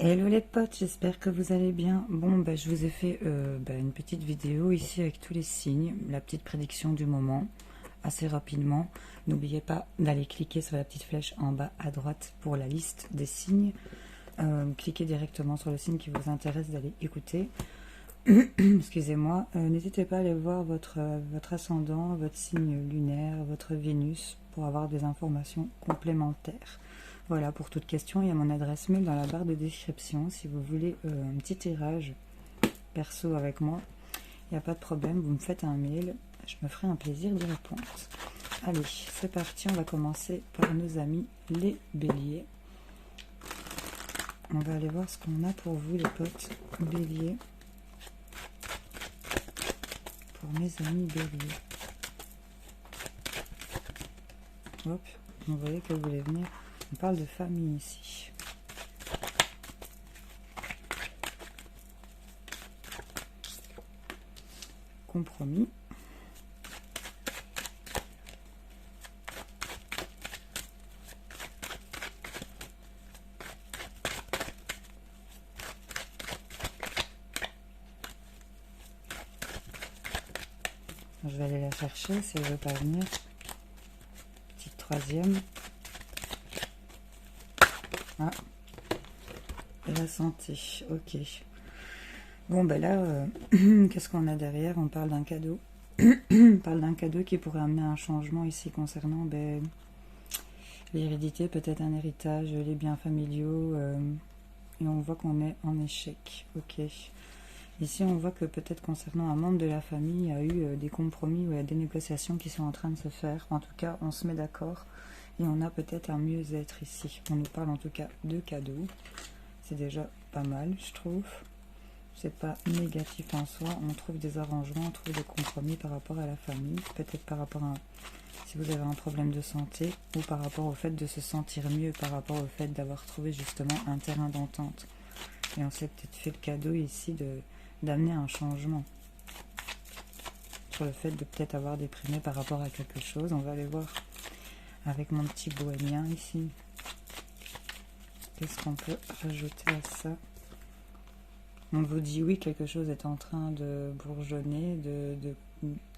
Hello les potes, j'espère que vous allez bien. Bon, je vous ai fait une petite vidéo ici avec tous les signes, la petite prédiction du moment, assez rapidement. N'oubliez pas d'aller cliquer sur la petite flèche en bas à droite pour la liste des signes. Cliquez directement sur le signe qui vous intéresse d'aller écouter. Excusez-moi. N'hésitez pas à aller voir votre ascendant, votre signe lunaire, votre Vénus pour avoir des informations complémentaires. Voilà, pour toute question, il y a mon adresse mail dans la barre de description. Si vous voulez un petit tirage perso avec moi, il n'y a pas de problème, vous me faites un mail, je me ferai un plaisir d'y répondre. Allez, c'est parti, on va commencer par nos amis les béliers. On va aller voir ce qu'on a pour vous les potes béliers. Pour mes amis béliers. Hop, vous voyez que vous voulez venir. On parle de famille ici. Compromis. Je vais aller la chercher si elle ne veut pas venir. Petite troisième. Ah, la santé, ok. Bon, là, qu'est-ce qu'on a derrière? On parle d'un cadeau. On parle d'un cadeau qui pourrait amener un changement ici concernant l'hérédité, peut-être un héritage, les biens familiaux. Et on voit qu'on est en échec, ok. Ici, on voit que peut-être concernant un membre de la famille, il y a eu des compromis ou il y a des négociations qui sont en train de se faire. En tout cas, on se met d'accord. Et on a peut-être un mieux-être ici. On nous parle en tout cas de cadeaux. C'est déjà pas mal, je trouve. C'est pas négatif en soi. On trouve des arrangements, on trouve des compromis par rapport à la famille. Peut-être par rapport à si vous avez un problème de santé ou par rapport au fait de se sentir mieux, par rapport au fait d'avoir trouvé justement un terrain d'entente. Et on s'est peut-être fait le cadeau ici d'amener un changement. Sur le fait de peut-être avoir déprimé par rapport à quelque chose. On va aller voir avec mon petit bohémien ici. Qu'est-ce qu'on peut rajouter à ça? On vous dit oui, quelque chose est en train de bourgeonner,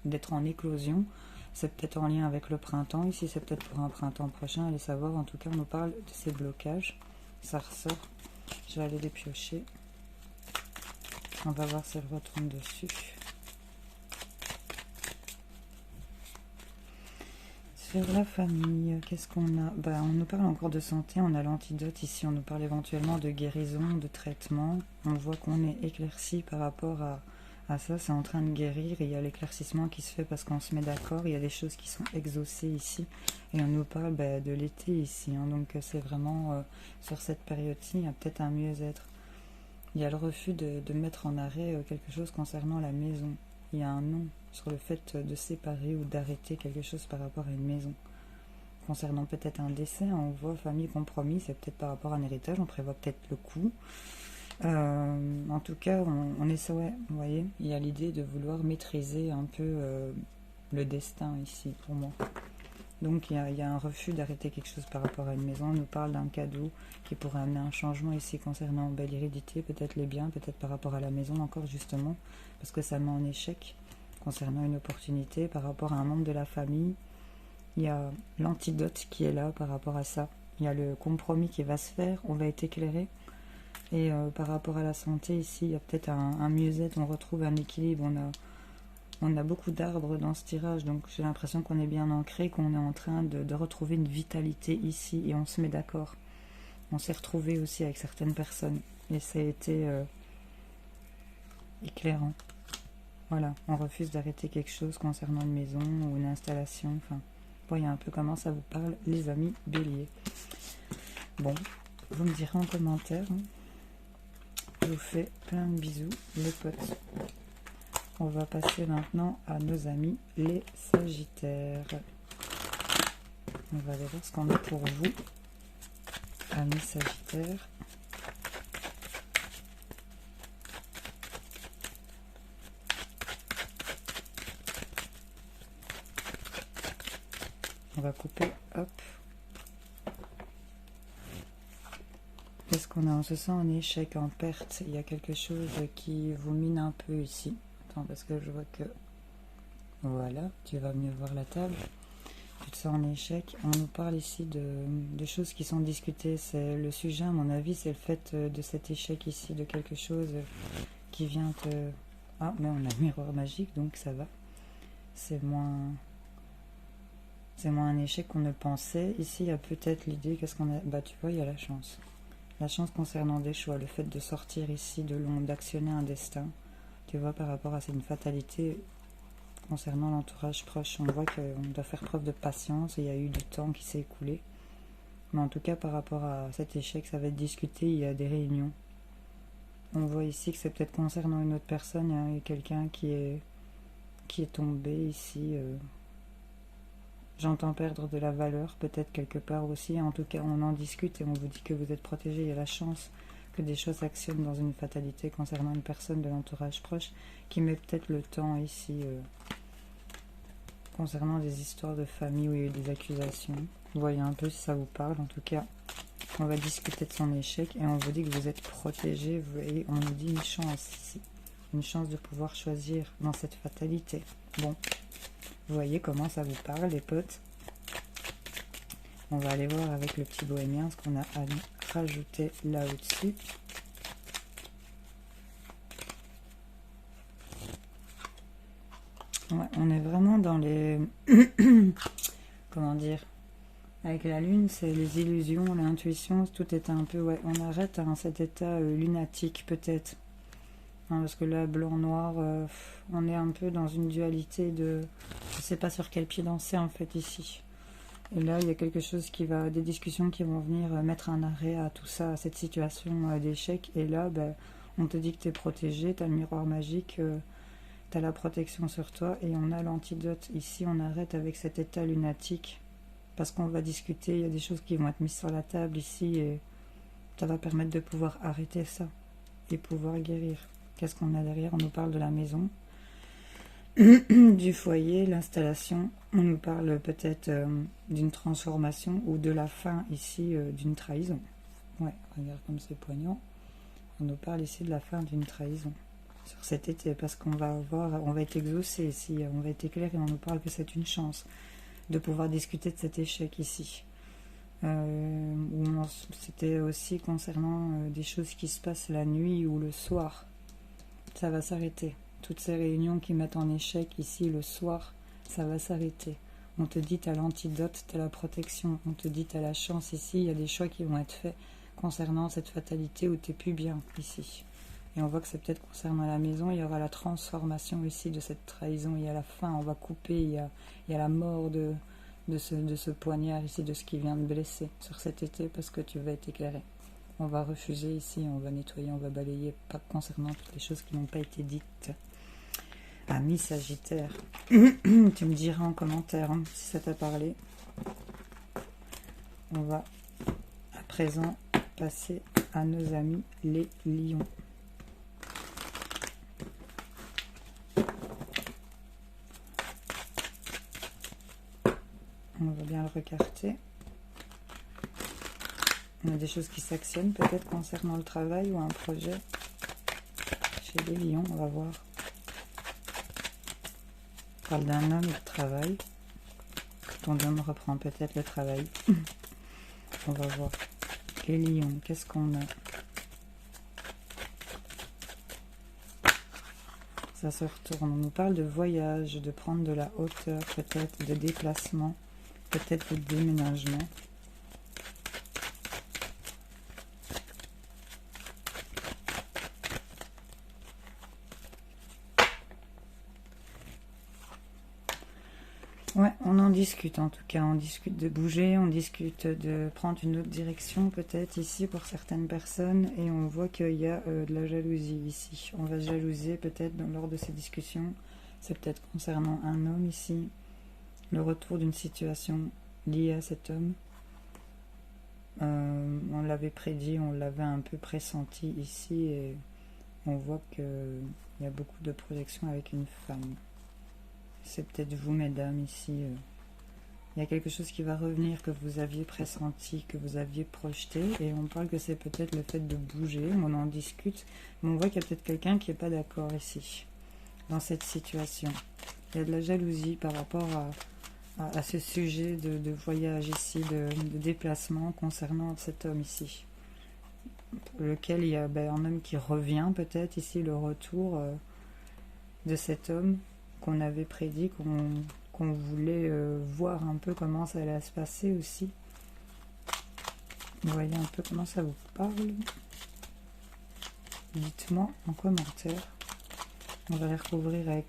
d'être en éclosion. C'est peut-être en lien avec le printemps. Ici, c'est peut-être pour un printemps prochain. Allez savoir, en tout cas, on nous parle de ces blocages. Ça ressort. Je vais aller les piocher. On va voir si elle retourne dessus. Sur la famille, qu'est-ce qu'on a? On nous parle encore de santé, on a l'antidote ici, on nous parle éventuellement de guérison, de traitement. On voit qu'on est éclairci par rapport à ça, c'est en train de guérir. Il y a l'éclaircissement qui se fait parce qu'on se met d'accord, il y a des choses qui sont exaucées ici. Et on nous parle de l'été ici, donc c'est vraiment sur cette période-ci, il y a peut-être un mieux-être. Il y a le refus de mettre en arrêt quelque chose concernant la maison. Il y a un non sur le fait de séparer ou d'arrêter quelque chose par rapport à une maison. Concernant peut-être un décès, on voit famille compromis, c'est peut-être par rapport à un héritage, on prévoit peut-être le coup. En tout cas, on est ça, ouais, vous voyez, il y a l'idée de vouloir maîtriser un peu le destin ici, pour moi. Donc il y a un refus d'arrêter quelque chose par rapport à une maison. On nous parle d'un cadeau qui pourrait amener un changement ici concernant l'hérédité, peut-être les biens, peut-être par rapport à la maison encore justement, parce que ça met en échec concernant une opportunité par rapport à un membre de la famille. Il y a l'antidote qui est là par rapport à ça. Il y a le compromis qui va se faire, on va être éclairé. Et par rapport à la santé ici, il y a peut-être un mieux-être, on retrouve un équilibre. On a beaucoup d'arbres dans ce tirage, donc j'ai l'impression qu'on est bien ancré, qu'on est en train de retrouver une vitalité ici, et on se met d'accord. On s'est retrouvé aussi avec certaines personnes, et ça a été éclairant. Voilà, on refuse d'arrêter quelque chose concernant une maison ou une installation, enfin, voyez un peu comment ça vous parle, les amis béliers. Bon, vous me direz en commentaire. Je vous fais plein de bisous, les potes. On va passer maintenant à nos amis les Sagittaires. On va aller voir ce qu'on a pour vous, amis Sagittaires. On va couper, hop. Qu'est-ce qu'on a? On se sent en échec, en perte. Il y a quelque chose qui vous mine un peu ici. Attends, parce que je vois que... Voilà, tu vas mieux voir la table. Tu te sens en échec. On nous parle ici de choses qui sont discutées. C'est le sujet, à mon avis, c'est le fait de cet échec ici, de quelque chose qui vient te... Ah, mais on a le miroir magique, donc ça va. C'est moins un échec qu'on ne pensait. Ici, il y a peut-être l'idée, qu'est-ce qu'on a... Bah, tu vois, il y a la chance. La chance concernant des choix, le fait de sortir ici de l'ombre, d'actionner un destin. Tu vois, par rapport à une fatalité concernant l'entourage proche, on voit qu'on doit faire preuve de patience. Il y a eu du temps qui s'est écoulé. Mais en tout cas, par rapport à cet échec, ça va être discuté. Il y a des réunions. On voit ici que c'est peut-être concernant une autre personne. Il y a quelqu'un qui est tombé ici. J'entends perdre de la valeur, peut-être quelque part aussi. En tout cas, on en discute et on vous dit que vous êtes protégé. Il y a la chance que des choses s'actionnent dans une fatalité concernant une personne de l'entourage proche qui met peut-être le temps ici concernant des histoires de famille où il y a eu des accusations. Voyez un peu si ça vous parle. En tout cas, on va discuter de son échec et on vous dit que vous êtes protégé. Et on nous dit une chance ici. Une chance de pouvoir choisir dans cette fatalité. Bon. Vous voyez comment ça vous parle, les potes. On va aller voir avec le petit bohémien ce qu'on a à rajouter là au-dessus. Ouais, on est vraiment dans les... Comment dire? Avec la lune, c'est les illusions, l'intuition, tout est un peu... Ouais, on arrête à cet état lunatique, peut-être. Hein, parce que là, blanc-noir, on est un peu dans une dualité de... Je ne sais pas sur quel pied danser, en fait, ici. Et là, il y a quelque chose qui va... Des discussions qui vont venir mettre un arrêt à tout ça, à cette situation d'échec. Et là, ben, on te dit que tu es protégé, tu as le miroir magique, tu as la protection sur toi. Et on a l'antidote. Ici, on arrête avec cet état lunatique. Parce qu'on va discuter, il y a des choses qui vont être mises sur la table ici. Et ça va permettre de pouvoir arrêter ça. Et pouvoir guérir. Qu'est-ce qu'on a derrière? On nous parle de la maison, du foyer, l'installation. On nous parle peut-être d'une transformation ou de la fin ici d'une trahison. Ouais, regarde comme c'est poignant. On nous parle ici de la fin d'une trahison sur cet été parce qu'on va avoir, on va être exaucé ici, on va être éclairé. On nous parle que c'est une chance de pouvoir discuter de cet échec ici. C'était aussi concernant des choses qui se passent la nuit ou le soir. Ça va s'arrêter. Toutes ces réunions qui mettent en échec ici le soir, ça va s'arrêter. On te dit t'as l'antidote, t'as la protection. On te dit t'as la chance ici. Il y a des choix qui vont être faits concernant cette fatalité où t'es plus bien ici. Et on voit que c'est peut-être concernant la maison. Il y aura la transformation ici de cette trahison. Il y a la fin, on va couper. Il y a la mort de ce poignard ici, de ce qui vient de blesser sur cet été parce que tu vas être éclairé. On va refuser ici, on va nettoyer, on va balayer, pas concernant toutes les choses qui n'ont pas été dites. Ami Sagittaire, tu me diras en commentaire si ça t'a parlé. On va à présent passer à nos amis les lions. On va bien le recarter. On a des choses qui s'actionnent, peut-être concernant le travail ou un projet. Chez les lions, on va voir. On parle d'un homme et de travail. Ton homme reprend peut-être le travail. On va voir. Les lions, qu'est-ce qu'on a? Ça se retourne. On nous parle de voyage, de prendre de la hauteur, peut-être de déplacement, peut-être de déménagement. Ouais, on en discute en tout cas, on discute de bouger, on discute de prendre une autre direction peut-être ici pour certaines personnes et on voit qu'il y a de la jalousie ici. On va se jalouser peut-être lors de ces discussions, c'est peut-être concernant un homme ici, le retour d'une situation liée à cet homme. On l'avait prédit, on l'avait un peu pressenti ici et on voit qu'il y a beaucoup de projection avec une femme. C'est peut-être vous, mesdames, ici, Il y a quelque chose qui va revenir que vous aviez pressenti, que vous aviez projeté, et on parle que c'est peut-être le fait de bouger, on en discute, mais on voit qu'il y a peut-être quelqu'un qui n'est pas d'accord ici, dans cette situation. Il y a de la jalousie par rapport à ce sujet de voyage ici, de déplacement concernant cet homme ici, lequel il y a un homme qui revient peut-être ici, le retour de cet homme qu'on avait prédit, qu'on voulait voir un peu comment ça allait se passer aussi. Vous voyez un peu comment ça vous parle. Dites-moi en commentaire. On va les recouvrir avec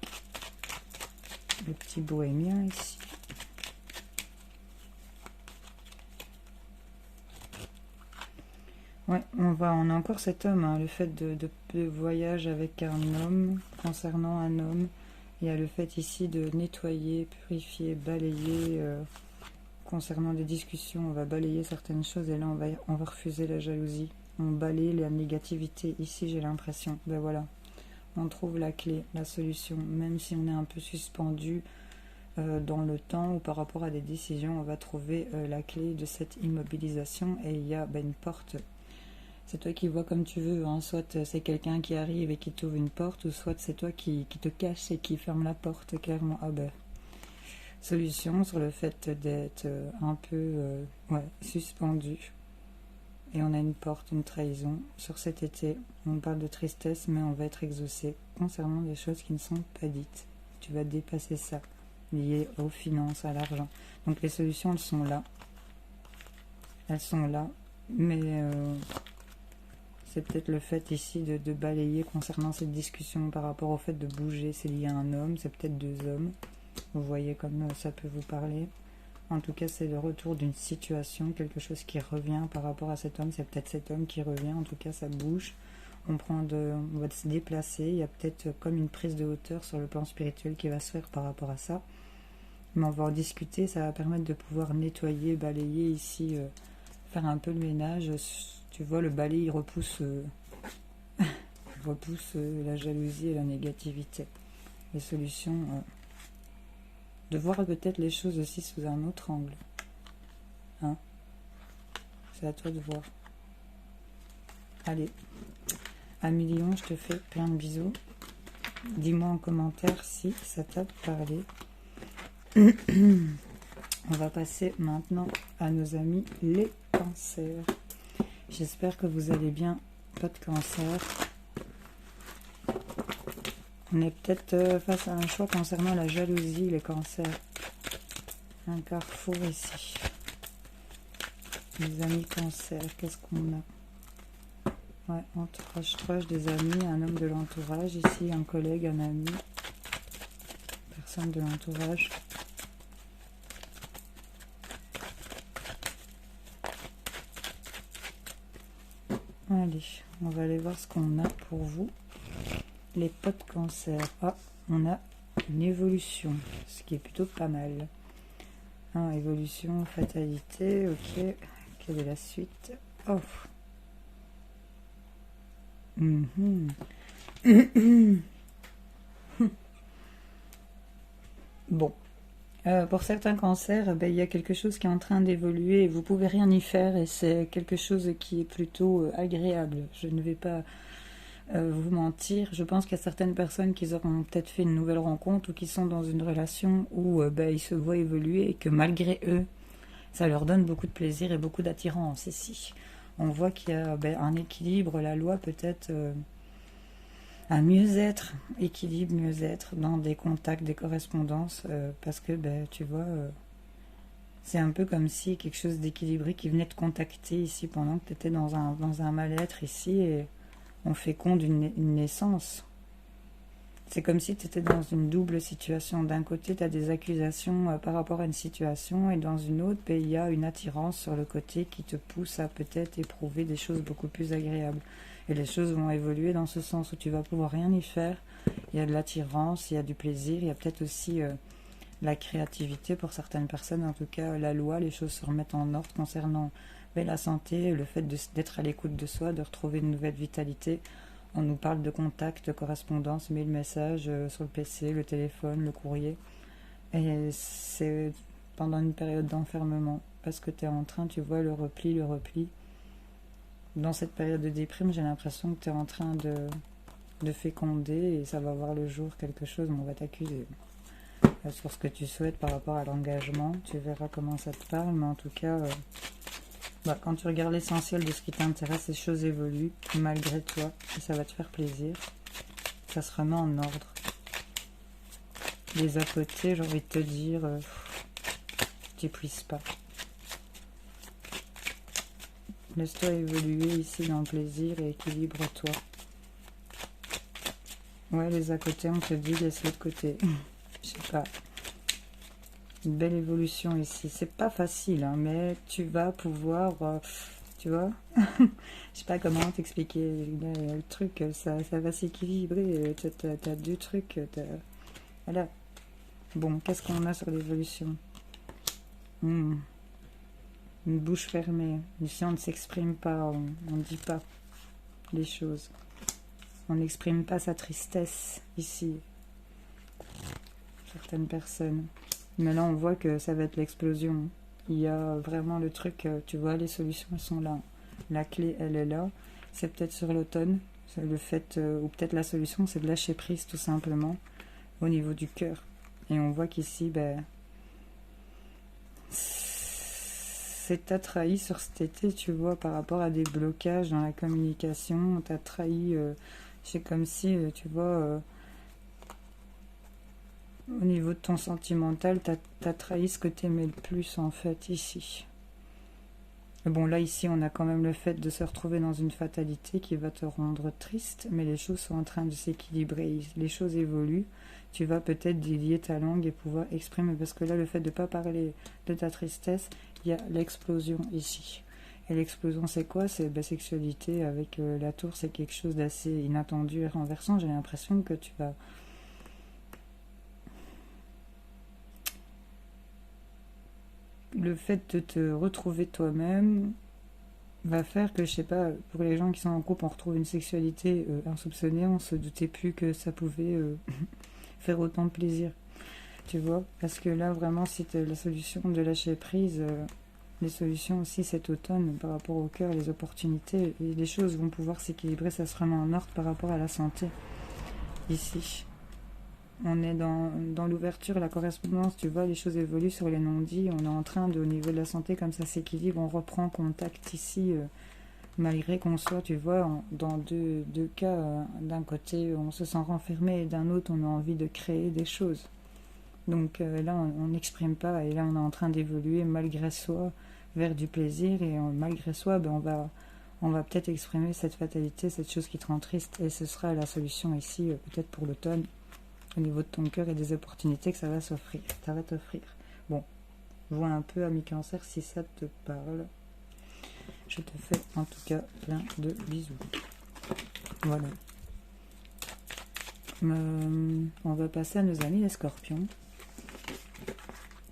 le petit bohémien ici. Ouais, on a encore cet homme, hein, le fait de voyage avec un homme, concernant un homme. Il y a le fait ici de nettoyer, purifier, balayer, concernant des discussions, on va balayer certaines choses et là on va refuser la jalousie. On balaye la négativité, ici j'ai l'impression. Ben voilà, on trouve la clé, la solution, même si on est un peu suspendu dans le temps ou par rapport à des décisions, on va trouver la clé de cette immobilisation et il y a une porte. C'est toi qui vois comme tu veux, hein. Soit c'est quelqu'un qui arrive et qui t'ouvre une porte, ou soit c'est toi qui te cache et qui ferme la porte, clairement. Ah ben, solution sur le fait d'être un peu suspendu. Et on a une porte, une trahison. Sur cet été, on parle de tristesse, mais on va être exaucé concernant des choses qui ne sont pas dites. Tu vas dépasser ça, lié aux finances, à l'argent. Donc les solutions, elles sont là. Elles sont là, mais... c'est peut-être le fait ici de balayer concernant cette discussion par rapport au fait de bouger. C'est lié à un homme, c'est peut-être deux hommes. Vous voyez comme ça peut vous parler. En tout cas, c'est le retour d'une situation, quelque chose qui revient par rapport à cet homme. C'est peut-être cet homme qui revient, en tout cas ça bouge. On va se déplacer. Il y a peut-être comme une prise de hauteur sur le plan spirituel qui va se faire par rapport à ça. Mais on va en discuter, ça va permettre de pouvoir nettoyer, balayer ici, faire un peu le ménage. Tu vois, le balai, il repousse, la jalousie et la négativité. Les solutions, de voir peut-être les choses aussi sous un autre angle. Hein, c'est à toi de voir. Allez, à million, je te fais plein de bisous. Dis-moi en commentaire si ça t'a parlé. On va passer maintenant à nos amis les cancers. J'espère que vous allez bien, pas de cancer. On est peut-être face à un choix concernant la jalousie, les cancers. Un carrefour ici. Les amis cancers, qu'est-ce qu'on a? Ouais, entourage proche, des amis, un homme de l'entourage ici, un collègue, un ami. Personne de l'entourage. Allez, on va aller voir ce qu'on a pour vous. Les potes cancer. Ah, on a une évolution, ce qui est plutôt pas mal. Ah, évolution, fatalité, ok. Quelle est la suite? Oh. Bon. Pour certains cancers, il y a quelque chose qui est en train d'évoluer et vous pouvez rien y faire et c'est quelque chose qui est plutôt agréable. Je ne vais pas vous mentir. Je pense qu'il y a certaines personnes qui auront peut-être fait une nouvelle rencontre ou qui sont dans une relation où ils se voient évoluer et que malgré eux, ça leur donne beaucoup de plaisir et beaucoup d'attirance ici. On voit qu'il y a un équilibre, la loi peut-être... un mieux-être, équilibre, mieux-être dans des contacts, des correspondances, parce que tu vois, c'est un peu comme si quelque chose d'équilibré qui venait te contacter ici pendant que tu étais dans un mal-être ici et on féconde une naissance. C'est comme si tu étais dans une double situation. D'un côté, tu as des accusations par rapport à une situation et dans une autre, il y a une attirance sur le côté qui te pousse à peut-être éprouver des choses beaucoup plus agréables. Et les choses vont évoluer dans ce sens où tu vas pouvoir rien y faire. Il y a de l'attirance, il y a du plaisir, il y a peut-être aussi la créativité pour certaines personnes. En tout cas, la loi, les choses se remettent en ordre concernant la santé, le fait d'être à l'écoute de soi, de retrouver une nouvelle vitalité. On nous parle de contact, de correspondance, mail, message sur le PC, le téléphone, le courrier. Et c'est pendant une période d'enfermement, parce que tu es en train, tu vois, le repli. Dans cette période de déprime, j'ai l'impression que tu es en train de féconder et ça va voir le jour quelque chose, mais on va t'accuser sur ce que tu souhaites par rapport à l'engagement. Tu verras comment ça te parle, mais en tout cas, quand tu regardes l'essentiel de ce qui t'intéresse, les choses évoluent malgré toi et ça va te faire plaisir. Ça se remet en ordre. Les à côté, j'ai envie de te dire, tu puisses pas. Laisse-toi évoluer ici dans le plaisir et équilibre-toi. Ouais, les à côté, on te dit laisse-le de côté. Je sais pas. Une belle évolution ici. C'est pas facile, hein, mais tu vas pouvoir, tu vois, je sais pas comment t'expliquer le truc, ça va s'équilibrer. T'as deux trucs, voilà. Bon, qu'est-ce qu'on a sur l'évolution? Une bouche fermée. Ici, on ne s'exprime pas, on ne dit pas les choses. On n'exprime pas sa tristesse, ici. Certaines personnes. Mais là, on voit que ça va être l'explosion. Il y a vraiment le truc, tu vois, les solutions, elles sont là. La clé, elle est là. C'est peut-être sur l'automne. C'est le fait, ou peut-être la solution, c'est de lâcher prise, tout simplement, au niveau du cœur. Et on voit qu'ici, c'est t'as trahi sur cet été, tu vois, par rapport à des blocages dans la communication. T'as trahi, c'est comme si, tu vois, au niveau de ton sentimental, t'as trahi ce que t'aimais le plus, en fait, ici. Et bon, là, ici, on a quand même le fait de se retrouver dans une fatalité qui va te rendre triste, mais les choses sont en train de s'équilibrer, les choses évoluent. Tu vas peut-être délier ta langue et pouvoir exprimer, parce que là, le fait de ne pas parler de ta tristesse, il y a l'explosion ici. Et l'explosion, c'est quoi? C'est sexualité avec la tour, c'est quelque chose d'assez inattendu et renversant. J'ai l'impression que tu vas... Le fait de te retrouver toi-même va faire que, je sais pas, pour les gens qui sont en couple, on retrouve une sexualité insoupçonnée, on se doutait plus que ça pouvait faire autant de plaisir, tu vois, parce que là, vraiment, si tu as la solution de lâcher prise, les solutions aussi cet automne par rapport au cœur, les opportunités, et les choses vont pouvoir s'équilibrer, ça se remet en ordre par rapport à la santé, ici. On est dans l'ouverture, la correspondance, tu vois, les choses évoluent sur les non-dits, on est en train de, au niveau de la santé, comme ça s'équilibre, on reprend contact ici, malgré qu'on soit, tu vois, dans deux cas, d'un côté on se sent renfermé et d'un autre on a envie de créer des choses. Donc là on n'exprime pas et là on est en train d'évoluer malgré soi vers du plaisir et malgré soi on va peut-être exprimer cette fatalité, cette chose qui te rend triste et ce sera la solution ici, peut-être pour l'automne, au niveau de ton cœur et des opportunités que ça va s'offrir, ça va t'offrir. Bon, vois un peu, ami Cancer, si ça te parle. Je te fais en tout cas plein de bisous. Voilà. On va passer à nos amis les scorpions.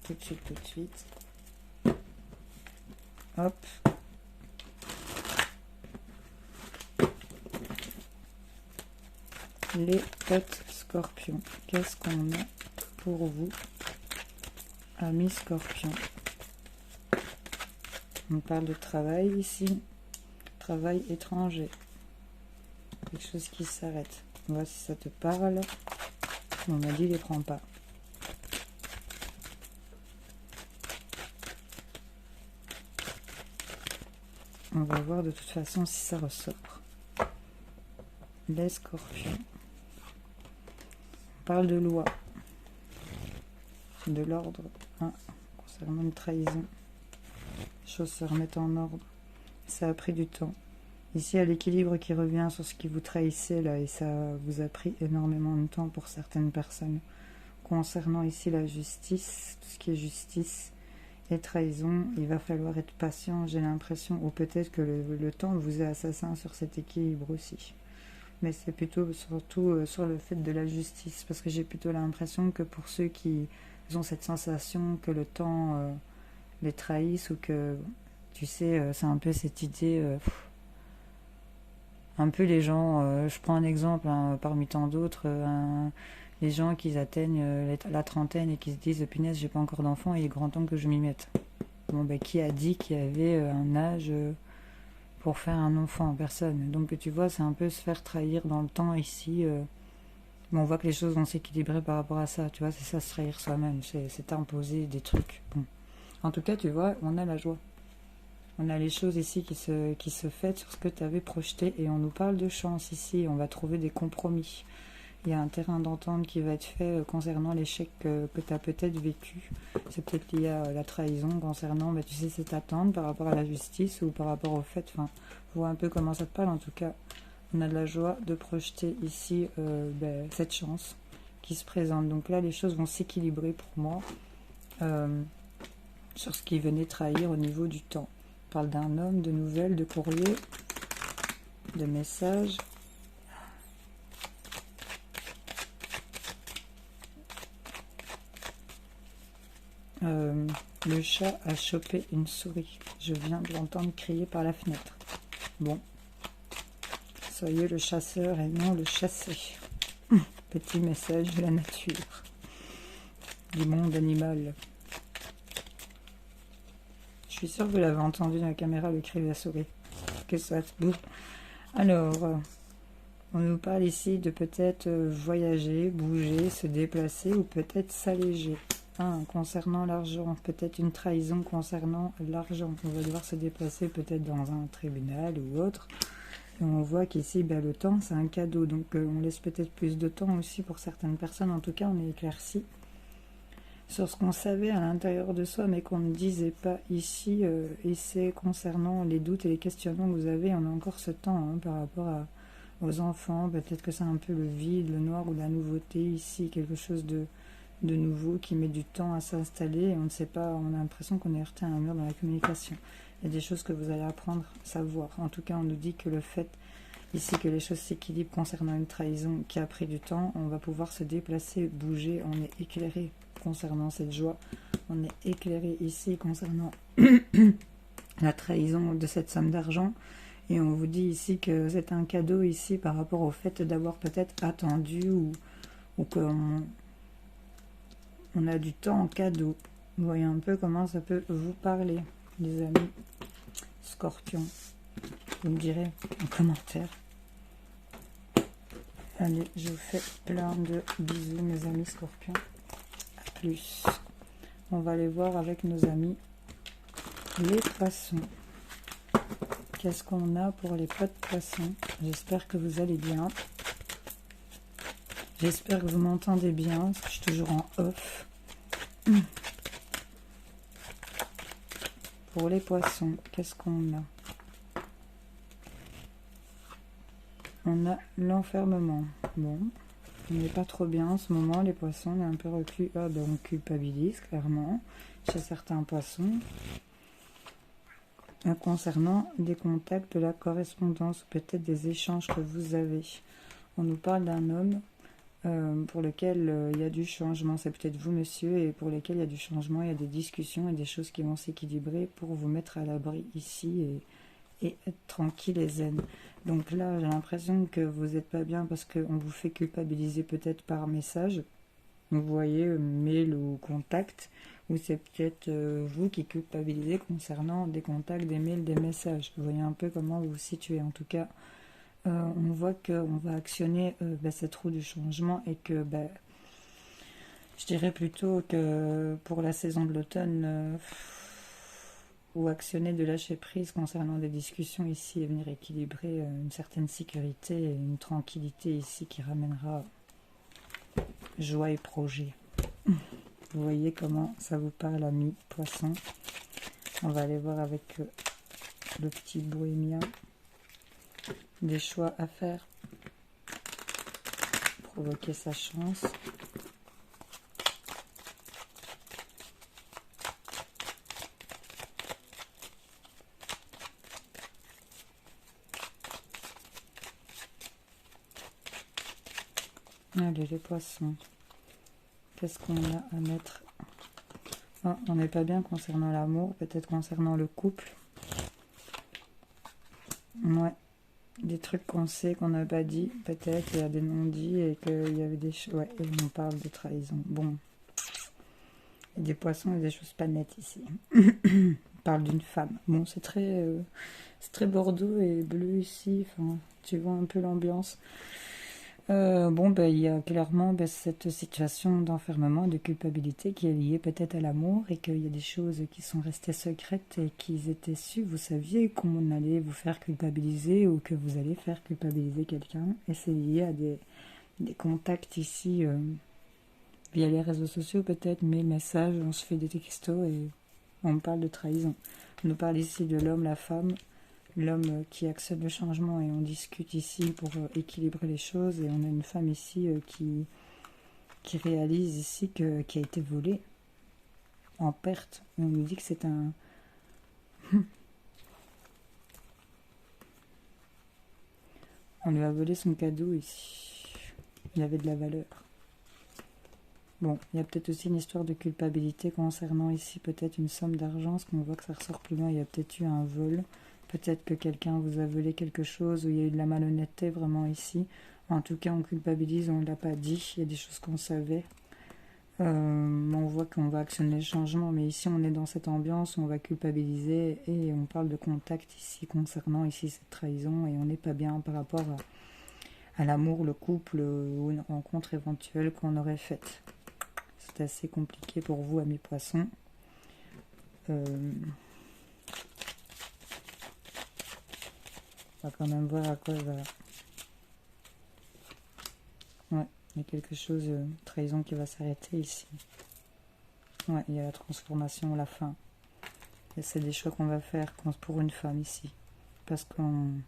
Tout de suite, tout de suite. Hop. Les 4 scorpions. Qu'est-ce qu'on a pour vous, amis scorpions? On parle de travail ici. Travail étranger. Quelque chose qui s'arrête. On voit si ça te parle. On m'a dit les prends pas. On va voir de toute façon si ça ressort. Les scorpions. On parle de loi. De l'ordre. Concernant une trahison. Les choses se remettent en ordre. Ça a pris du temps. Ici, il y a l'équilibre qui revient sur ce qui vous trahissait là, et ça vous a pris énormément de temps pour certaines personnes. Concernant ici la justice, tout ce qui est justice et trahison, il va falloir être patient, j'ai l'impression, ou peut-être que le temps vous est assassin sur cet équilibre aussi. Mais c'est plutôt surtout sur le fait de la justice, parce que j'ai plutôt l'impression que pour ceux qui ont cette sensation que le temps les trahisse, ou que, tu sais, c'est un peu cette idée... un peu les gens, je prends un exemple parmi tant d'autres, les gens qui atteignent la trentaine et qui se disent punaise, j'ai pas encore d'enfant et il est grand temps que je m'y mette. Bon, ben, qui a dit qu'il y avait un âge pour faire un enfant? Personne. Donc tu vois, c'est un peu se faire trahir dans le temps ici. Mais on voit que les choses vont s'équilibrer par rapport à ça. Tu vois, c'est ça, se trahir soi-même. C'est imposer des trucs. Bon. En tout cas, tu vois, on a la joie. On a les choses ici qui se fêtent sur ce que tu avais projeté. Et on nous parle de chance ici. On va trouver des compromis. Il y a un terrain d'entente qui va être fait concernant l'échec que tu as peut-être vécu. C'est peut-être lié à la trahison concernant, tu sais, cette attente par rapport à la justice ou par rapport au fait. Enfin, vois un peu comment ça te parle. En tout cas, on a de la joie de projeter ici cette chance qui se présente. Donc là, les choses vont s'équilibrer pour moi sur ce qui venait trahir au niveau du temps. On parle d'un homme, de nouvelles, de courriers, de messages. Le chat a chopé une souris. Je viens de l'entendre crier par la fenêtre. Bon. Soyez le chasseur et non le chassé. Petit message de la nature. Du monde animal. Je suis sûre que vous l'avez entendu dans la caméra, le cri de la souris. Que ça se bouge. Alors, on nous parle ici de peut-être voyager, bouger, se déplacer ou peut-être s'alléger. Concernant l'argent, peut-être une trahison concernant l'argent. On va devoir se déplacer peut-être dans un tribunal ou autre. Et on voit qu'ici, le temps, c'est un cadeau. Donc, on laisse peut-être plus de temps aussi pour certaines personnes. En tout cas, on est éclairci sur ce qu'on savait à l'intérieur de soi, mais qu'on ne disait pas ici. Et c'est concernant les doutes et les questionnements que vous avez. On a encore ce temps par rapport aux enfants. Peut-être que c'est un peu le vide, le noir ou la nouveauté ici. Quelque chose de nouveau qui met du temps à s'installer et on ne sait pas, on a l'impression qu'on est heurté à un mur dans la communication. Il y a des choses que vous allez apprendre à savoir. En tout cas, on nous dit que le fait ici que les choses s'équilibrent concernant une trahison qui a pris du temps, on va pouvoir se déplacer, bouger, on est éclairé concernant cette joie, on est éclairé ici concernant la trahison de cette somme d'argent et on vous dit ici que c'est un cadeau ici par rapport au fait d'avoir peut-être attendu ou qu'on on a du temps en cadeau. Vous voyez un peu comment ça peut vous parler, les amis Scorpion. Vous me direz en commentaire. Allez, je vous fais plein de bisous, mes amis Scorpions. A plus. On va aller voir avec nos amis les poissons. Qu'est-ce qu'on a pour les potes poissons? J'espère que vous allez bien. J'espère que vous m'entendez bien, parce que je suis toujours en off. Pour les poissons, qu'est-ce qu'on a? On a l'enfermement. Bon, on n'est pas trop bien en ce moment, les poissons, on est un peu reclus. On culpabilise, clairement, chez certains poissons. Concernant des contacts, de la correspondance, ou peut-être des échanges que vous avez. On nous parle d'un homme pour lequel il y a du changement, c'est peut-être vous monsieur, et pour lesquels il y a du changement, il y a des discussions et des choses qui vont s'équilibrer pour vous mettre à l'abri ici et être tranquille et zen. Donc là, j'ai l'impression que vous n'êtes pas bien parce qu'on vous fait culpabiliser peut-être par message, vous voyez, mail ou contact, ou c'est peut-être vous qui culpabilisez concernant des contacts, des mails, des messages. Vous voyez un peu comment vous vous situez. En tout cas, on voit qu'on va actionner cette roue du changement et que je dirais plutôt que pour la saison de l'automne ou actionner de lâcher prise concernant des discussions ici et venir équilibrer une certaine sécurité et une tranquillité ici qui ramènera joie et projet. Vous voyez comment ça vous parle, amis poissons. On va aller voir avec le petit bohémien. Des choix à faire, provoquer sa chance. Allez, les poissons, qu'est-ce qu'on a à mettre? On n'est pas bien concernant l'amour, peut-être concernant le couple. Ouais. des trucs qu'on sait, qu'on n'a pas dit, peut-être, il y a des non-dits et qu'il y avait des choses... Ouais, et on parle de trahison. Bon, il y a des poissons et des choses pas nettes ici. On parle d'une femme. Bon, c'est très bordeaux et bleu ici, enfin, tu vois un peu l'ambiance. Bon, ben, il y a clairement cette situation d'enfermement, de culpabilité qui est liée peut-être à l'amour et qu'il y a des choses qui sont restées secrètes et qu'ils étaient su, vous saviez qu'on allait vous faire culpabiliser ou que vous allez faire culpabiliser quelqu'un. Et c'est lié à des contacts ici via les réseaux sociaux peut-être, mes messages, on se fait des textos et on parle de trahison. On nous parle ici de l'homme, la femme, l'homme qui accepte le changement et on discute ici pour équilibrer les choses et on a une femme ici qui réalise ici qui a été volée en perte et on nous dit que c'est un on lui a volé son cadeau ici, il avait de la valeur. Bon, il y a peut-être aussi une histoire de culpabilité concernant ici peut-être une somme d'argent, parce qu'on voit que ça ressort plus loin, il y a peut-être eu un vol. Peut-être que quelqu'un vous a volé quelque chose, ou il y a eu de la malhonnêteté vraiment ici. En tout cas, on culpabilise, on ne l'a pas dit, il y a des choses qu'on savait. On voit qu'on va actionner le changement, mais ici on est dans cette ambiance où on va culpabiliser et on parle de contact ici concernant ici cette trahison et on n'est pas bien par rapport à l'amour, le couple ou une rencontre éventuelle qu'on aurait faite. C'est assez compliqué pour vous, amis poissons. On va quand même voir à quoi va... Ouais, il y a quelque chose, trahison qui va s'arrêter ici. Ouais, il y a la transformation, la fin. Et c'est des choix qu'on va faire pour une femme ici. Parce qu'on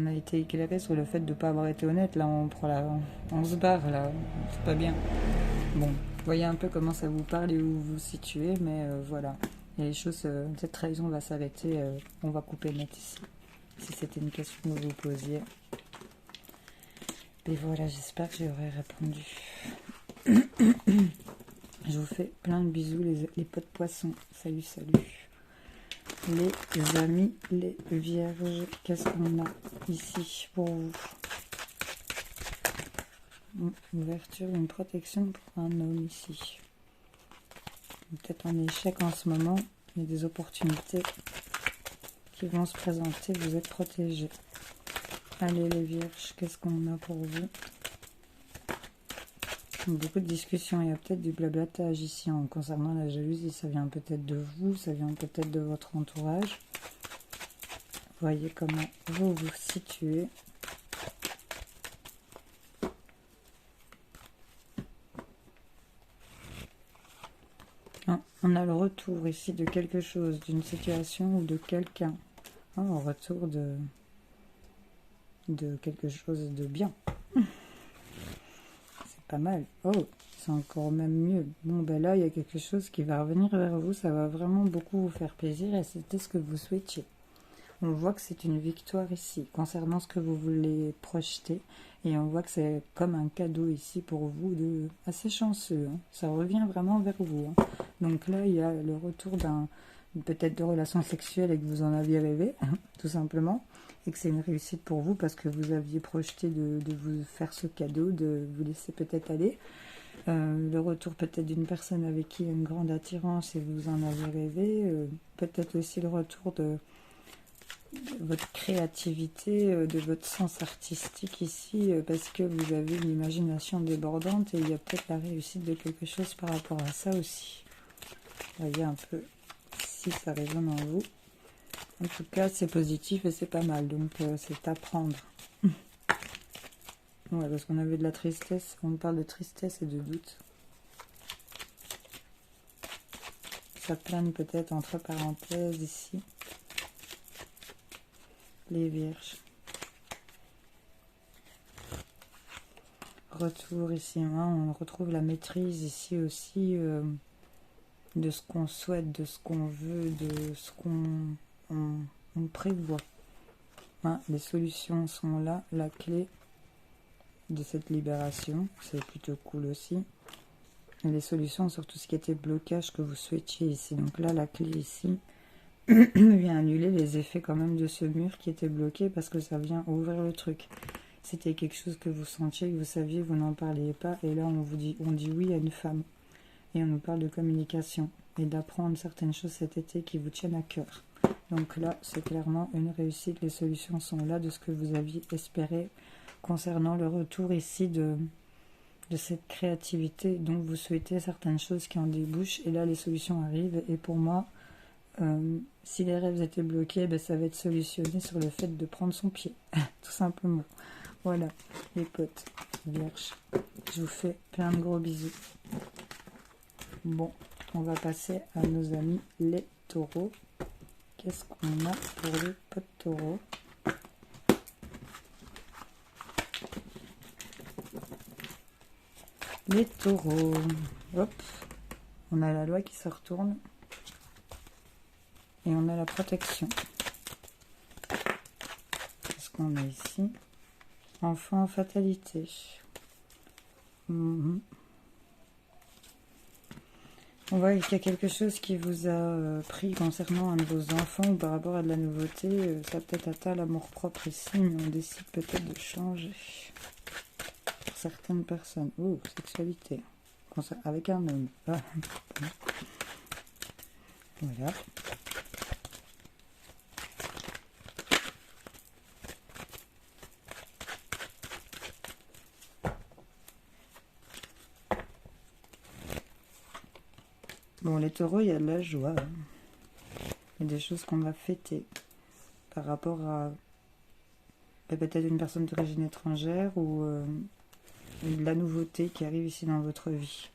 a été éclairé sur le fait de ne pas avoir été honnête. Là, on se barre, là. C'est pas bien. Bon, vous voyez un peu comment ça vous parle et où vous vous situez, mais voilà. Et les choses, cette trahison va s'arrêter. On va couper net ici. Si c'était une question que vous vous posiez. Et voilà, j'espère que j'aurai répondu. Je vous fais plein de bisous, les potes poissons. Salut, salut. Les amis, les vierges, qu'est-ce qu'on a ici pour vous? Ouverture d'une protection pour un homme ici. Peut-être en échec en ce moment. Il y a des opportunités qui vont se présenter. Vous êtes protégés. Allez les vierges, qu'est-ce qu'on a pour vous? Beaucoup de discussions, il y a peut-être du blablatage ici en concernant la jalousie. Ça vient peut-être de vous, ça vient peut-être de votre entourage. Voyez comment vous vous situez. On a le retour ici de quelque chose, d'une situation ou de quelqu'un. Un retour de quelque chose de bien. C'est pas mal. Oh, c'est encore même mieux. Bon, ben là, il y a quelque chose qui va revenir vers vous. Ça va vraiment beaucoup vous faire plaisir et c'était ce que vous souhaitiez. On voit que c'est une victoire ici, concernant ce que vous voulez projeter. Et on voit que c'est comme un cadeau ici pour vous, assez chanceux. Ça revient vraiment vers vous. Donc là, il y a le retour peut-être de relations sexuelles et que vous en aviez rêvé, tout simplement. Et que c'est une réussite pour vous parce que vous aviez projeté de vous faire ce cadeau, de vous laisser peut-être aller. Le retour peut-être d'une personne avec qui il y a une grande attirance et vous en avez rêvé. Peut-être aussi le retour de votre créativité, de votre sens artistique ici, parce que vous avez une imagination débordante et il y a peut-être la réussite de quelque chose par rapport à ça aussi. Voyez un peu si ça résonne en vous. En tout cas, c'est positif et c'est pas mal, donc c'est à prendre. Ouais, parce qu'on avait de la tristesse, on parle de tristesse et de doute. Ça plane peut-être entre parenthèses ici. Les vierges. Retour ici, on retrouve la maîtrise ici aussi de ce qu'on souhaite, de ce qu'on veut, de ce qu'on prévoit. Les solutions sont là, la clé de cette libération, c'est plutôt cool aussi. Et les solutions sur tout ce qui était blocage que vous souhaitiez ici. Donc là, la clé ici, vient annuler les effets quand même de ce mur qui était bloqué parce que ça vient ouvrir le truc. C'était quelque chose que vous sentiez, que vous saviez, vous n'en parliez pas, et là on dit oui à une femme. Et on nous parle de communication et d'apprendre certaines choses cet été qui vous tiennent à cœur. Donc là, c'est clairement une réussite. Les solutions sont là de ce que vous aviez espéré concernant le retour ici de cette créativité dont vous souhaitez certaines choses qui en débouchent. Et là, les solutions arrivent. Et pour moi, si les rêves étaient bloqués, ben, ça va être solutionné sur le fait de prendre son pied. Tout simplement. Voilà, les potes, vierges. Je vous fais plein de gros bisous. Bon, on va passer à nos amis les taureaux. Qu'est-ce qu'on a pour les potes taureaux? Les taureaux. Hop, on a la loi qui se retourne. Et on a la protection. Qu'est-ce qu'on a ici? Enfant, fatalité. On voit qu'il y a quelque chose qui vous a pris concernant un de vos enfants ou par rapport à de la nouveauté. Ça peut-être atteint l'amour-propre ici, mais on décide peut-être de changer. Pour certaines personnes. Oh, sexualité. Avec un homme. Ah. Voilà. Bon, les taureaux, il y a de la joie. Il y a des choses qu'on va fêter par rapport à peut-être une personne d'origine étrangère ou de la nouveauté qui arrive ici dans votre vie.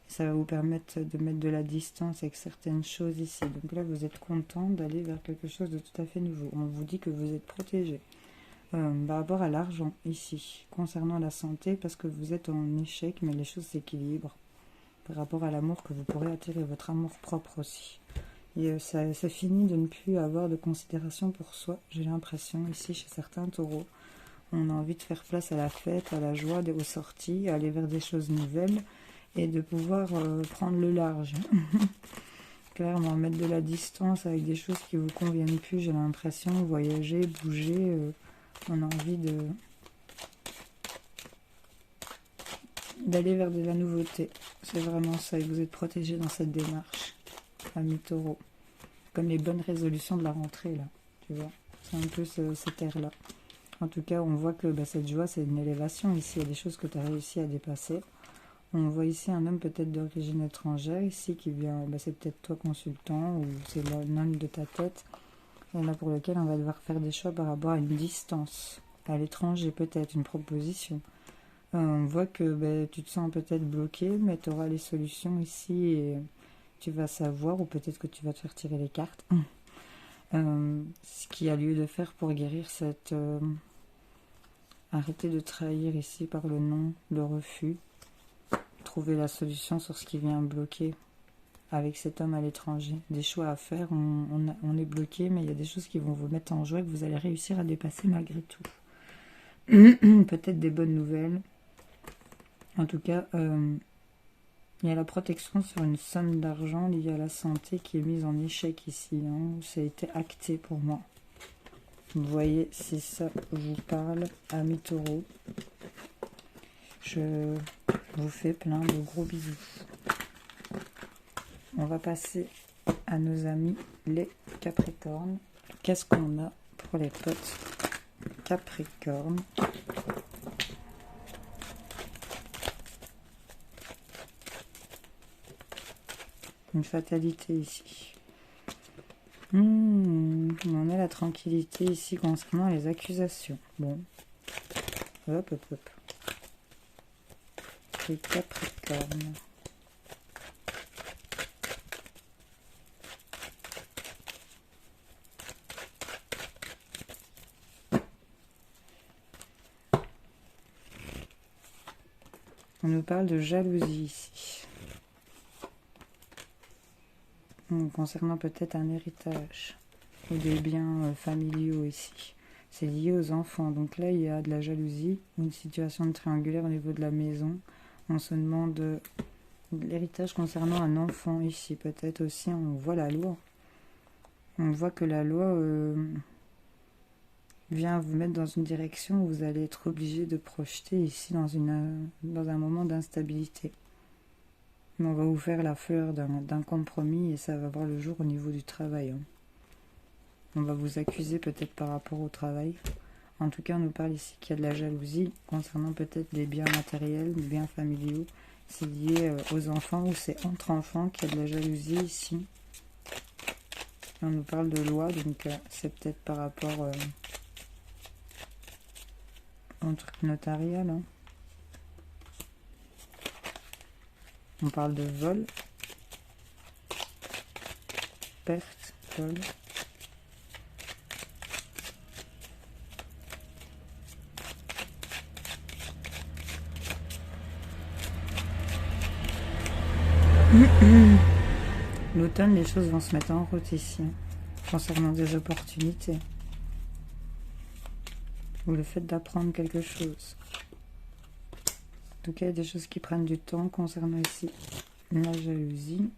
Et ça va vous permettre de mettre de la distance avec certaines choses ici. Donc là, vous êtes content d'aller vers quelque chose de tout à fait nouveau. On vous dit que vous êtes protégé. Par rapport à l'argent ici, concernant la santé, parce que vous êtes en échec, mais les choses s'équilibrent. Par rapport à l'amour que vous pourrez attirer, votre amour propre aussi. Et ça finit de ne plus avoir de considération pour soi, j'ai l'impression, ici chez certains taureaux. On a envie de faire place à la fête, à la joie, aux sorties, aller vers des choses nouvelles et de pouvoir prendre le large. Clairement, mettre de la distance avec des choses qui ne vous conviennent plus, j'ai l'impression, voyager, bouger, on a envie d'aller vers de la nouveauté. C'est vraiment ça, et vous êtes protégé dans cette démarche, amis taureaux. Comme les bonnes résolutions de la rentrée, là, tu vois. C'est un peu cette ère-là. En tout cas, on voit que cette joie, c'est une élévation ici. Il y a des choses que tu as réussi à dépasser. On voit ici un homme peut-être d'origine étrangère, ici, qui vient, c'est peut-être toi consultant, ou c'est l'homme de ta tête, et là pour lequel on va devoir faire des choix par rapport à une distance, à l'étranger peut-être, une proposition. On voit que tu te sens peut-être bloqué, mais tu auras les solutions ici, et tu vas savoir, ou peut-être que tu vas te faire tirer les cartes, ce qu'il y a lieu de faire pour guérir cette... arrêter de trahir ici par le non, le refus. Trouver la solution sur ce qui vient bloquer avec cet homme à l'étranger. Des choix à faire, on est bloqué, mais il y a des choses qui vont vous mettre en joie et que vous allez réussir à dépasser malgré tout. Peut-être des bonnes nouvelles. En tout cas, il y a la protection sur une somme d'argent liée à la santé qui est mise en échec ici. Ça a été acté pour moi. Vous voyez, si ça vous parle, amis taureaux. Je vous fais plein de gros bisous. On va passer à nos amis les Capricornes. Qu'est-ce qu'on a pour les potes Capricornes? Une fatalité ici. On a la tranquillité ici concernant les accusations. Bon. Hop, hop, hop. Les Capricornes. On nous parle de jalousie ici. Concernant peut-être un héritage ou des biens familiaux ici. C'est lié aux enfants. Donc là, il y a de la jalousie, une situation de triangulaire au niveau de la maison. On se demande de l'héritage concernant un enfant ici. Peut-être aussi, on voit la loi. On voit que la loi vient vous mettre dans une direction où vous allez être obligé de projeter ici dans un moment d'instabilité. Mais on va vous faire la fleur d'un compromis et ça va voir le jour au niveau du travail. On va vous accuser peut-être par rapport au travail. En tout cas, on nous parle ici qu'il y a de la jalousie concernant peut-être des biens matériels, des biens familiaux. C'est lié aux enfants ou c'est entre enfants qu'il y a de la jalousie ici. On nous parle de loi, donc c'est peut-être par rapport au truc notarial. Hein. On parle de vol, perte, vol. L'automne, les choses vont se mettre en route ici, concernant des opportunités. Ou le fait d'apprendre quelque chose. En tout cas, il y a des choses qui prennent du temps concernant ici la jalousie.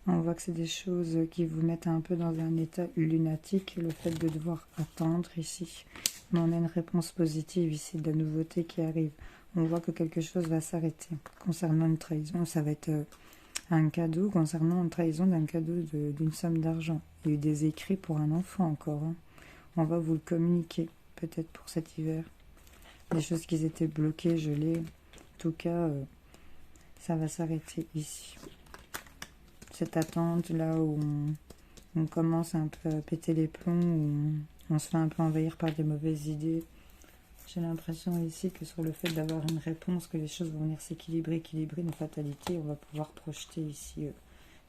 On voit que c'est des choses qui vous mettent un peu dans un état lunatique, le fait de devoir attendre ici. Mais on a une réponse positive ici, de la nouveauté qui arrive. On voit que quelque chose va s'arrêter. Concernant une trahison, ça va être un cadeau, concernant une trahison d'un cadeau d'une somme d'argent. Il y a eu des écrits pour un enfant encore. Hein. On va vous le communiquer, peut-être pour cet hiver. Des choses qui étaient bloquées, gelées. En tout cas, ça va s'arrêter ici. Cette attente là où on commence un peu à péter les plombs, où on se fait un peu envahir par des mauvaises idées. J'ai l'impression ici que sur le fait d'avoir une réponse, que les choses vont venir s'équilibrer, équilibrer nos fatalités, on va pouvoir projeter ici,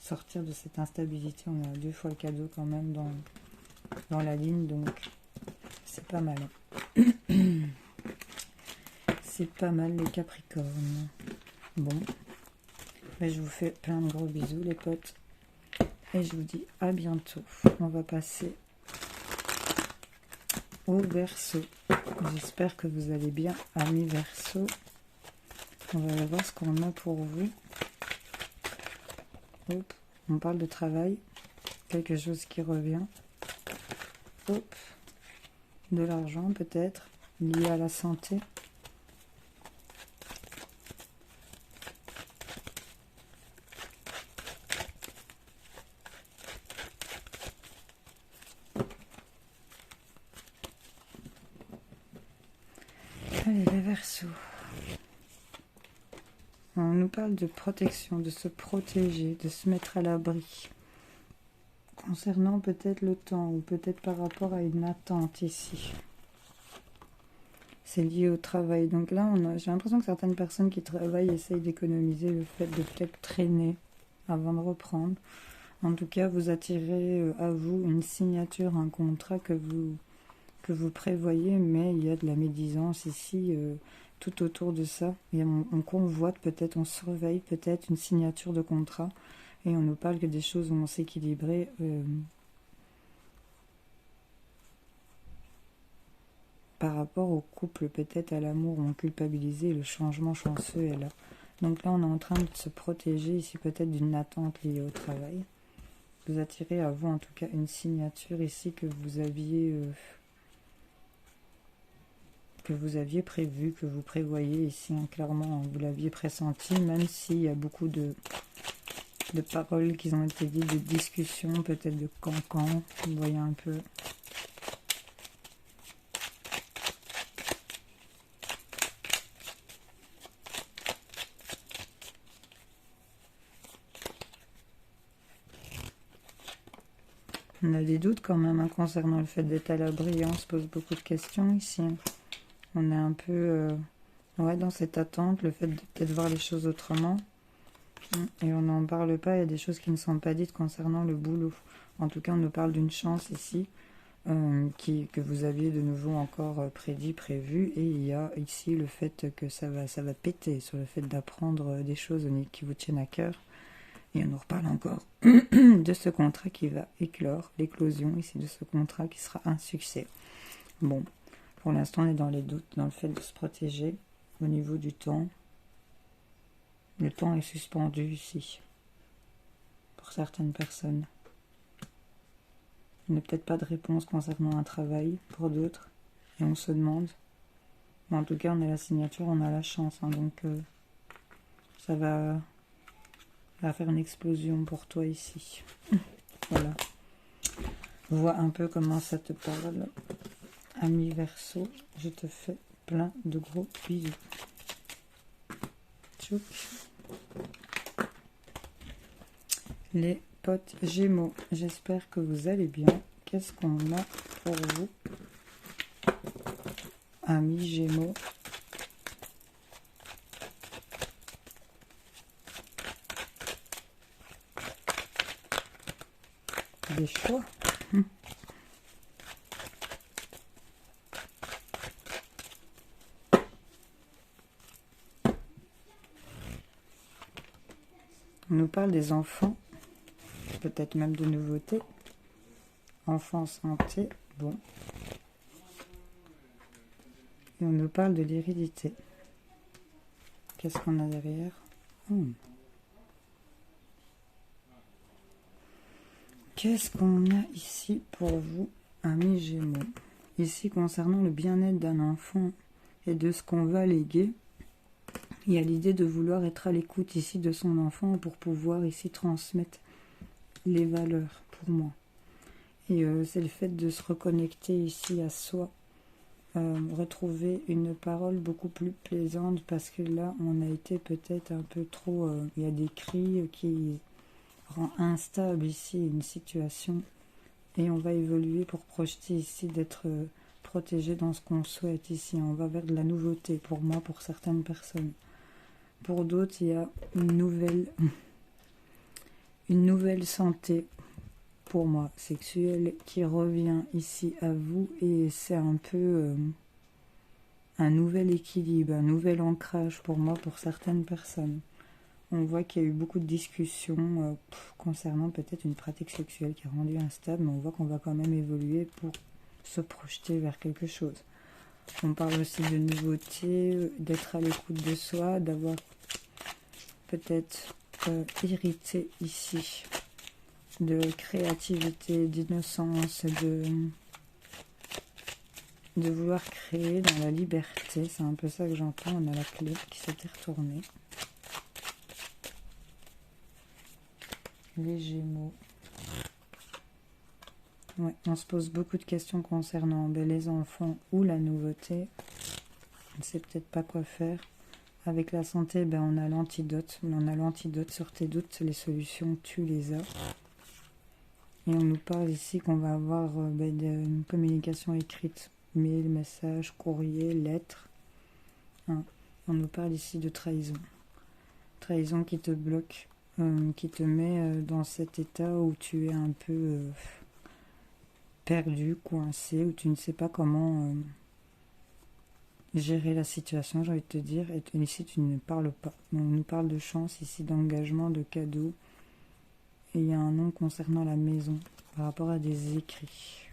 sortir de cette instabilité. On a 2 fois le cadeau quand même dans la ligne, donc c'est pas mal. C'est pas mal les Capricornes. Bon. Mais je vous fais plein de gros bisous les potes. Et je vous dis à bientôt. On va passer au Verseau. J'espère que vous allez bien, amis Verseau. On va voir ce qu'on a pour vous. Hop. On parle de travail. Quelque chose qui revient. Hop. De l'argent peut-être. Lié à la santé. Allez, les Verseaux. On nous parle de protection, de se protéger, de se mettre à l'abri. Concernant peut-être le temps, ou peut-être par rapport à une attente ici. C'est lié au travail. Donc là, j'ai l'impression que certaines personnes qui travaillent essayent d'économiser le fait de peut-être traîner avant de reprendre. En tout cas, vous attirez à vous une signature, un contrat que vous prévoyez, mais il y a de la médisance ici tout autour de ça. Et on convoite peut-être, on surveille peut-être une signature de contrat et on nous parle que des choses vont s'équilibrer par rapport au couple, peut-être à l'amour, on culpabilisé, le changement chanceux est là. Donc là, on est en train de se protéger ici peut-être d'une attente liée au travail. Vous attirez à vous en tout cas une signature ici que vous aviez prévu, que vous prévoyez ici, hein, clairement, vous l'aviez pressenti, même s'il y a beaucoup de paroles qui ont été dites, de discussions, peut-être de cancan, vous voyez un peu. On a des doutes quand même hein, concernant le fait d'être à l'abri, on se pose beaucoup de questions ici. On est un peu dans cette attente, le fait de peut-être voir les choses autrement. Et on n'en parle pas, il y a des choses qui ne sont pas dites concernant le boulot. En tout cas, on nous parle d'une chance ici, que vous aviez de nouveau encore prédit, prévu. Et il y a ici le fait que ça va péter sur le fait d'apprendre des choses qui vous tiennent à cœur. Et on nous reparle encore de ce contrat qui va éclore, l'éclosion ici de ce contrat qui sera un succès. Bon, pour l'instant on est dans les doutes, dans le fait de se protéger au niveau du temps. Le temps est suspendu ici, pour certaines personnes. Il n'y a peut-être pas de réponse concernant un travail pour d'autres. Et on se demande. Mais en tout cas, on a la signature, on a la chance. Hein, donc, ça va faire une explosion pour toi ici. Voilà. Vois un peu comment ça te parle. Ami Verseau, je te fais plein de gros bisous. Tchouk. Les potes Gémeaux, j'espère que vous allez bien. Qu'est-ce qu'on a pour vous, amis Gémeaux? Des choix. On nous parle des enfants, peut-être même de nouveautés. Enfants, santé, bon. Et on nous parle de l'hérédité. Qu'est-ce qu'on a derrière? Qu'est-ce qu'on a ici pour vous, amis Gémeaux? Ici, concernant le bien-être d'un enfant et de ce qu'on va léguer, il y a l'idée de vouloir être à l'écoute ici de son enfant pour pouvoir ici transmettre les valeurs pour moi. Et c'est le fait de se reconnecter ici à soi, retrouver une parole beaucoup plus plaisante parce que là, on a été peut-être un peu trop... il y a des cris qui rendent instable ici une situation et on va évoluer pour projeter ici d'être protégé dans ce qu'on souhaite ici. On va vers de la nouveauté pour moi, pour certaines personnes. Pour d'autres, il y a une nouvelle santé, pour moi, sexuelle, qui revient ici à vous. Et c'est un peu un nouvel équilibre, un nouvel ancrage pour moi, pour certaines personnes. On voit qu'il y a eu beaucoup de discussions concernant peut-être une pratique sexuelle qui a rendu instable, mais on voit qu'on va quand même évoluer pour se projeter vers quelque chose. On parle aussi de nouveauté, d'être à l'écoute de soi, d'avoir peut-être hérité ici de créativité, d'innocence, de vouloir créer dans la liberté. C'est un peu ça que j'entends. On a la clé qui s'était retournée. Les Gémeaux. Ouais, on se pose beaucoup de questions concernant les enfants ou la nouveauté. On ne sait peut-être pas quoi faire. Avec la santé, on a l'antidote. On a l'antidote sur tes doutes. Les solutions, tu les as. Et on nous parle ici qu'on va avoir une communication écrite. Mail, message, courrier, lettres. Hein. On nous parle ici de trahison. Trahison qui te bloque. Qui te met dans cet état où tu es un peu perdu, coincé, où tu ne sais pas comment gérer la situation, j'ai envie de te dire. Et ici, tu ne parles pas. On nous parle de chance, ici, d'engagement, de cadeaux. Et il y a un nom concernant la maison, par rapport à des écrits.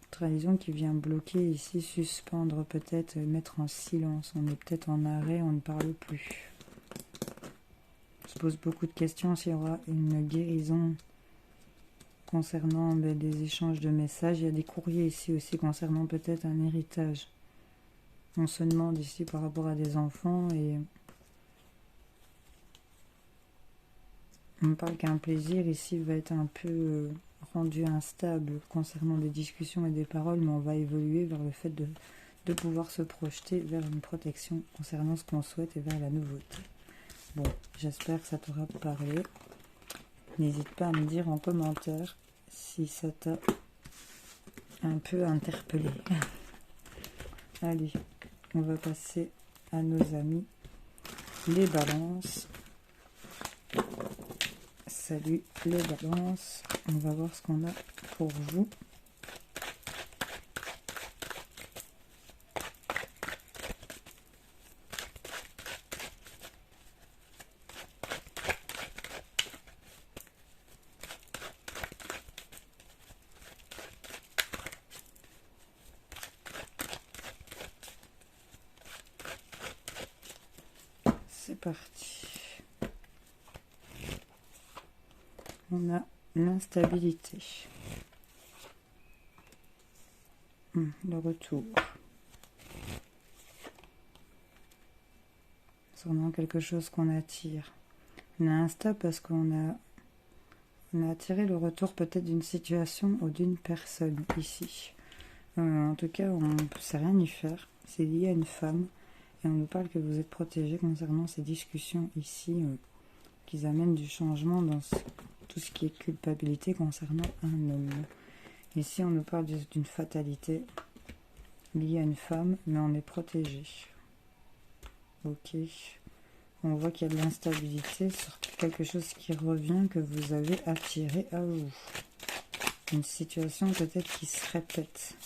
Trahison qui vient bloquer ici, suspendre peut-être, mettre en silence. On est peut-être en arrêt, on ne parle plus. On se pose beaucoup de questions s'il y aura une guérison concernant des échanges de messages. Il y a des courriers ici aussi concernant peut-être un héritage. On se demande ici par rapport à des enfants et on me parle qu'un plaisir ici va être un peu rendu instable concernant des discussions et des paroles, mais on va évoluer vers le fait de pouvoir se projeter vers une protection concernant ce qu'on souhaite et vers la nouveauté. Bon, j'espère que ça t'aura parlé. N'hésite pas à me dire en commentaire si ça t'a un peu interpellé. Allez, on va passer à nos amis les balances. Salut les balances, on va voir ce qu'on a pour vous. C'est parti. On a l'instabilité. Le retour. C'est vraiment quelque chose qu'on attire. On est instable parce qu'on a attiré le retour peut-être d'une situation ou d'une personne ici. En tout cas, on ne sait rien y faire. C'est lié à une femme. Et on nous parle que vous êtes protégé concernant ces discussions ici qui amènent du changement dans tout ce qui est culpabilité concernant un homme. Ici, on nous parle d'une fatalité liée à une femme, mais on est protégé. Ok. On voit qu'il y a de l'instabilité sur quelque chose qui revient, que vous avez attiré à vous. Une situation peut-être qui se répète.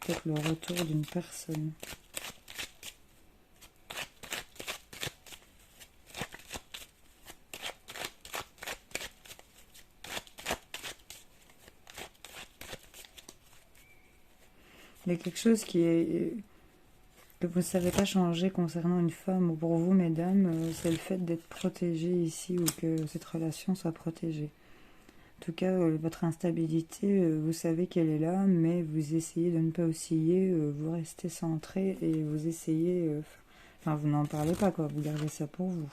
Peut-être le retour d'une personne. Il y a quelque chose que vous ne savez pas changer concernant une femme, ou pour vous, mesdames, c'est le fait d'être protégé ici, ou que cette relation soit protégée. En tout cas, votre instabilité, vous savez qu'elle est là, mais vous essayez de ne pas osciller, vous restez centré et vous essayez... Enfin, vous n'en parlez pas, quoi, vous gardez ça pour vous.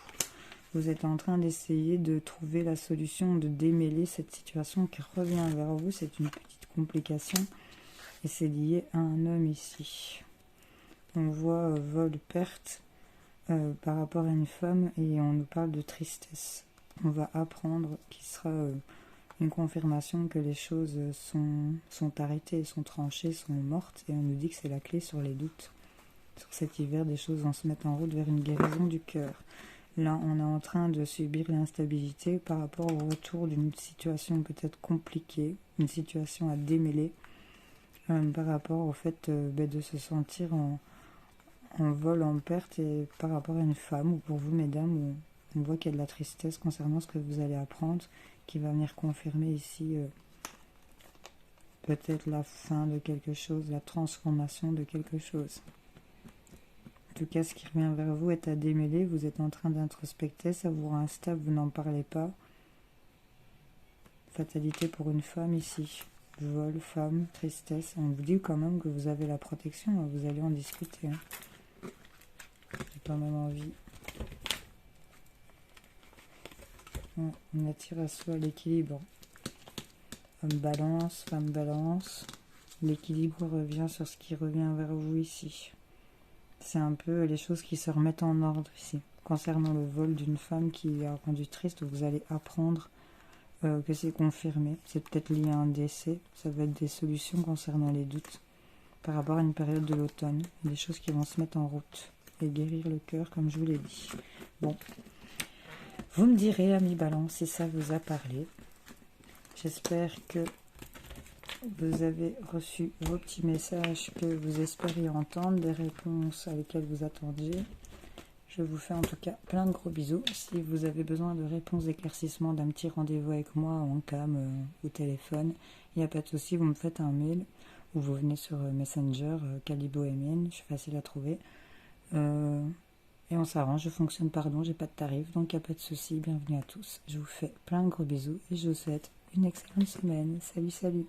Vous êtes en train d'essayer de trouver la solution, de démêler cette situation qui revient vers vous. C'est une petite complication et c'est lié à un homme ici. On voit vol, perte par rapport à une femme et on nous parle de tristesse. On va apprendre qu'il sera une confirmation que les choses sont arrêtées, sont tranchées, sont mortes et on nous dit que c'est la clé sur les doutes. Sur cet hiver, des choses vont se mettre en route vers une guérison du cœur. Là, on est en train de subir l'instabilité par rapport au retour d'une situation peut-être compliquée, une situation à démêler, par rapport au fait de se sentir en vol, en perte, et par rapport à une femme, ou pour vous, mesdames, on voit qu'il y a de la tristesse concernant ce que vous allez apprendre, qui va venir confirmer ici peut-être la fin de quelque chose, la transformation de quelque chose. En tout cas, ce qui revient vers vous est à démêler. Vous êtes en train d'introspecter, ça vous rend instable, vous n'en parlez pas. Fatalité pour une femme ici. Vol, femme, tristesse. On vous dit quand même que vous avez la protection, vous allez en discuter. J'ai pas même envie. On attire à soi l'équilibre. Homme balance, femme balance. L'équilibre revient sur ce qui revient vers vous ici. C'est un peu les choses qui se remettent en ordre ici. Concernant le vol d'une femme qui a rendu triste, vous allez apprendre que c'est confirmé. C'est peut-être lié à un décès. Ça va être des solutions concernant les doutes par rapport à une période de l'automne. Des choses qui vont se mettre en route et guérir le cœur, comme je vous l'ai dit. Bon. Vous me direz, amis Balance, si ça vous a parlé. J'espère que vous avez reçu vos petits messages que vous espériez entendre, des réponses à lesquelles vous attendiez. Je vous fais en tout cas plein de gros bisous. Si vous avez besoin de réponses d'éclaircissement, d'un petit rendez-vous avec moi en cam ou téléphone, il n'y a pas de souci, vous me faites un mail ou vous venez sur Messenger, Calibohémienne, je suis facile à trouver. Et on s'arrange, je fonctionne, j'ai pas de tarif, donc il n'y a pas de souci. Bienvenue à tous. Je vous fais plein de gros bisous et je vous souhaite une excellente semaine. Salut, salut.